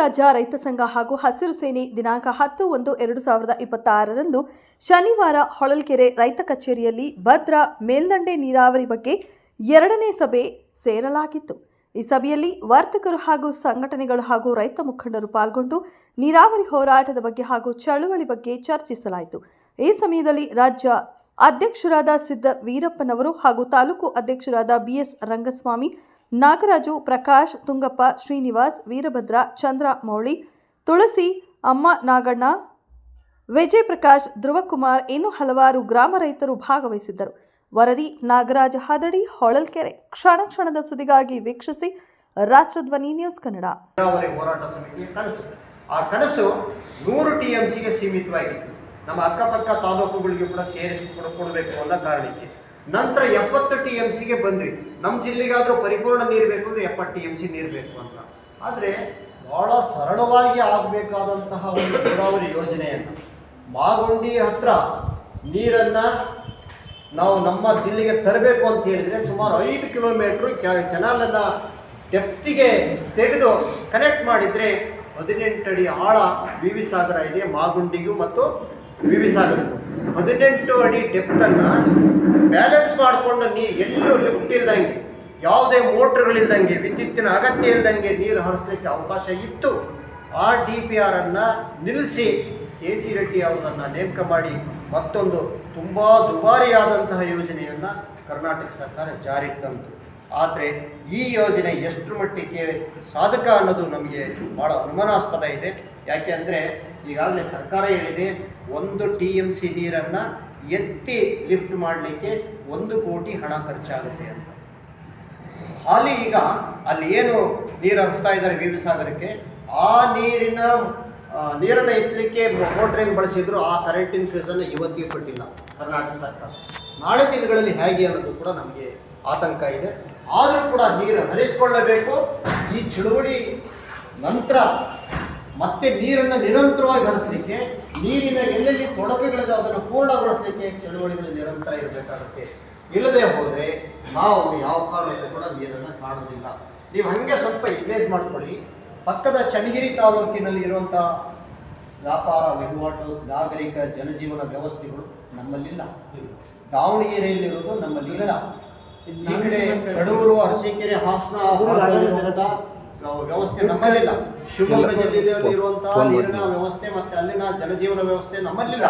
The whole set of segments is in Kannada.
ರಾಜ್ಯ ರೈತ ಸಂಘ ಹಾಗೂ ಹಸಿರು ಸೇನೆ ದಿನಾಂಕ 10/1/2026ರಂದು ಶನಿವಾರ ಹೊಳಲ್ಕೆರೆ ರೈತ ಕಚೇರಿಯಲ್ಲಿ ಭದ್ರಾ ಮೇಲ್ದಂಡೆ ನೀರಾವರಿ ಬಗ್ಗೆ 2ನೇ ಸಭೆ ಸೇರಲಾಗಿತ್ತು. ಈ ಸಭೆಯಲ್ಲಿ ವರ್ತಕರು ಹಾಗೂ ಸಂಘಟನೆಗಳು ಹಾಗೂ ರೈತ ಮುಖಂಡರು ಪಾಲ್ಗೊಂಡು ನೀರಾವರಿ ಹೋರಾಟದ ಬಗ್ಗೆ ಹಾಗೂ ಚಳುವಳಿ ಬಗ್ಗೆ ಚರ್ಚಿಸಲಾಯಿತು. ಈ ಸಮಯದಲ್ಲಿ ರಾಜ್ಯ ಅಧ್ಯಕ್ಷರಾದ ಸಿದ್ದ ವೀರಪ್ಪನವರು ಹಾಗೂ ತಾಲೂಕು ಅಧ್ಯಕ್ಷರಾದ BS ರಂಗಸ್ವಾಮಿ, ನಾಗರಾಜು, ಪ್ರಕಾಶ್, ತುಂಗಪ್ಪ, ಶ್ರೀನಿವಾಸ್, ವೀರಭದ್ರ, ಚಂದ್ರ ಮೌಳಿ, ತುಳಸಿ, ಅಮ್ಮ ನಾಗಣ್ಣ, ವಿಜಯ್ ಪ್ರಕಾಶ್, ಧ್ರುವಕುಮಾರ್ ಇನ್ನೂ ಹಲವಾರು ಗ್ರಾಮ ರೈತರು ಭಾಗವಹಿಸಿದ್ದರು. ವರದಿ ನಾಗರಾಜ ಹದಡಿ, ಹೊಳಲ್ಕೆರೆ. ಕ್ಷಣ ಕ್ಷಣದ ಸುದ್ದಿಗಾಗಿ ವೀಕ್ಷಿಸಿ ರಾಷ್ಟ್ರಧ್ವನಿ ನ್ಯೂಸ್ ಕನ್ನಡ. ಹೋರಾಟ ಸಮಿತಿಯ ಕನಸು, ಆ ಕನಸು 100 TMCಗೆ ಸೀಮಿತವಾಗಿತ್ತು. ನಮ್ಮ ಅಕ್ಕಪಕ್ಕ ತಾಲೂಕುಗಳಿಗೆ ಕೂಡ ಕೊಡಬೇಕು ಅನ್ನೋ ಕಾರಣಕ್ಕೆ ನಂತರ 70 TMCಗೆ ಬಂದ್ವಿ. ನಮ್ಮ ಜಿಲ್ಲೆಗಾದರೂ ಪರಿಪೂರ್ಣ ನೀರು ಬೇಕು ಅಂದರೆ 70 TMC ನೀರು ಬೇಕು ಅಂತ. ಆದರೆ ಭಾಳ ಸರಳವಾಗಿ ಆಗಬೇಕಾದಂತಹ ಒಂದು ನೀರಾವರಿ ಯೋಜನೆಯನ್ನು ಮಾಗುಂಡಿ ಹತ್ರ ನೀರನ್ನು ನಾವು ನಮ್ಮ ಜಿಲ್ಲೆಗೆ ತರಬೇಕು ಅಂತ ಹೇಳಿದರೆ ಸುಮಾರು 5 ಕಿಲೋಮೀಟ್ರ್ ಕೆನಾಲನ್ನು ಡೆಪ್ತಿಗೆ ತೆಗೆದು ಕನೆಕ್ಟ್ ಮಾಡಿದರೆ 18 ಅಡಿ ಆಳ ವಿ ವಿ ಸಾಗರ ಇದೆ. ಮಾಗುಂಡಿಗೂ ಮತ್ತು ವಿ ವಿ ಸಾಗರಕ್ಕೂ 18 ಅಡಿ ಡೆಪ್ತನ್ನು ಬ್ಯಾಲೆನ್ಸ್ ಮಾಡಿಕೊಂಡು ನೀರು ಎಲ್ಲೂ ಲಿಫ್ಟ್ ಇಲ್ದಂಗೆ, ಯಾವುದೇ ಮೋಟ್ರ್ಗಳಿಲ್ದಂಗೆ, ವಿದ್ಯುತ್ತಿನ ಅಗತ್ಯ ಇಲ್ದಂಗೆ ನೀರು ಹರಿಸಲಿಕ್ಕೆ ಅವಕಾಶ ಇತ್ತು. ಆ DPR ಅನ್ನು ನಿಲ್ಲಿಸಿ KC ರೆಡ್ಡಿ ಅವರನ್ನು ನೇಮಕ ಮಾಡಿ ಮತ್ತೊಂದು ತುಂಬ ದುಬಾರಿಯಾದಂತಹ ಯೋಜನೆಯನ್ನು ಕರ್ನಾಟಕ ಸರ್ಕಾರ ಜಾರಿಗೆ ತಂತು. ಆದರೆ ಈ ಯೋಜನೆ ಎಷ್ಟು ಮಟ್ಟಿಗೆ ಸಾಧಕ ಅನ್ನೋದು ನಮಗೆ ಭಾಳ ಅನುಮಾನಾಸ್ಪದ ಇದೆ. ಯಾಕೆ ಅಂದರೆ ಈಗಾಗಲೇ ಸರ್ಕಾರ ಹೇಳಿದೆ 1 TMC ನೀರನ್ನು ಎತ್ತಿ ಲಿಫ್ಟ್ ಮಾಡಲಿಕ್ಕೆ 1 ಕೋಟಿ ಹಣ ಖರ್ಚಾಗುತ್ತೆ ಅಂತ. ಹಾಲಿ ಈಗ ಅಲ್ಲಿ ಏನು ನೀರು ಹರಿಸ್ತಾ ಇದ್ದಾರೆ ವಿ ವಿ ಸಾಗರಕ್ಕೆ, ಆ ನೀರನ್ನು ಎತ್ತಲಿಕ್ಕೆ ಮೋಟ್ರೇನು ಬಳಸಿದ್ರು, ಆ ಕರೆಂಟಿನ ಫೀಸನ್ನು ಇವತ್ತಿಗೆ ಕೊಟ್ಟಿಲ್ಲ ಕರ್ನಾಟಕ ಸರ್ಕಾರ. ನಾಳೆ ದಿನಗಳಲ್ಲಿ ಹೇಗೆ ಅನ್ನೋದು ಕೂಡ ನಮಗೆ ಆತಂಕ ಇದೆ. ಆದರೂ ಕೂಡ ನೀರು ಹರಿಸಿಕೊಳ್ಳಬೇಕು. ಈ ಚಳುವಳಿ ನಂತರ ಮತ್ತೆ ನೀರನ್ನು ನಿರಂತರವಾಗಿ ಹರಿಸಲಿಕ್ಕೆ, ನೀರಿನ ಎಲ್ಲೆಲ್ಲಿ ತೊಡಕುಗಳಿದೆ ಅದನ್ನು ಪೂರ್ಣಗೊಳಿಸಲಿಕ್ಕೆ ಚಳುವಳಿಗಳು ನಿರಂತರ ಇರಬೇಕಾಗುತ್ತೆ. ಇಲ್ಲದೆ ಹೋದರೆ ನಾವು ಯಾವ ಕಾರಣಕ್ಕೂ ಕೂಡ ನೀರನ್ನು ಕಾಣೋದಿಲ್ಲ. ನೀವು ಹಾಗೆ ಸ್ವಲ್ಪ ಇಮೇಜ್ ಮಾಡ್ಕೊಳ್ಳಿ. ಪಕ್ಕದ ಚನ್ನಗಿರಿ ತಾಲೂಕಿನಲ್ಲಿ ಇರುವಂಥ ವ್ಯಾಪಾರ ವಹಿವಾಟು, ನಾಗರಿಕ ಜನಜೀವನ ವ್ಯವಸ್ಥೆಗಳು ನಮ್ಮಲ್ಲಿಲ್ಲ. ದಾವಣಗೆರೆಯಲ್ಲಿರೋದು ನಮ್ಮಲ್ಲಿಲ್ಲ. ಈ ಕಡೆ ಕಡೂರು, ಅರಸೀಕೆರೆ, ಹಾಸನ ವ್ಯವಸ್ಥೆ ನಮ್ಮಲ್ಲಿಲ್ಲ. ಶಿವಮೊಗ್ಗ ಜಿಲ್ಲೆಯಲ್ಲಿರುವಂತಹ ನೀರಿನ ವ್ಯವಸ್ಥೆ ಮತ್ತು ಅಲ್ಲಿನ ಜನಜೀವನ ವ್ಯವಸ್ಥೆ ನಮ್ಮಲ್ಲಿಲ್ಲ.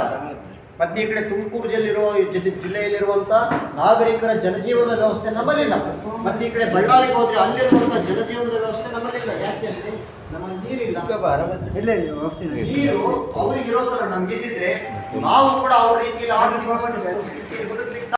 ಮತ್ತು ಈ ಕಡೆ ತುಮಕೂರು ಜಿಲ್ಲೆಯಲ್ಲಿರುವಂಥ ನಾಗರಿಕರ ಜನಜೀವನದ ವ್ಯವಸ್ಥೆ ನಮ್ಮಲ್ಲಿಲ್ಲ. ಮತ್ತು ಈ ಕಡೆ ಬಳ್ಳಾರಿಗೆ ಹೋದರೆ ಅಲ್ಲಿರುವಂಥ ಜನಜೀವನದ ವ್ಯವಸ್ಥೆ ನಮ್ಮಲ್ಲಿಲ್ಲ. ಯಾಕೆಂದರೆ ನಮ್ಮಲ್ಲಿ ನೀರಿಲ್ಲ. ನೀರು ಅವರಿಗಿರೋ ಥರ ನಮಗಿದ್ದಿದ್ರೆ ನಾವು ಕೂಡ ಅವ್ರ ರೀತಿಯಲ್ಲಿ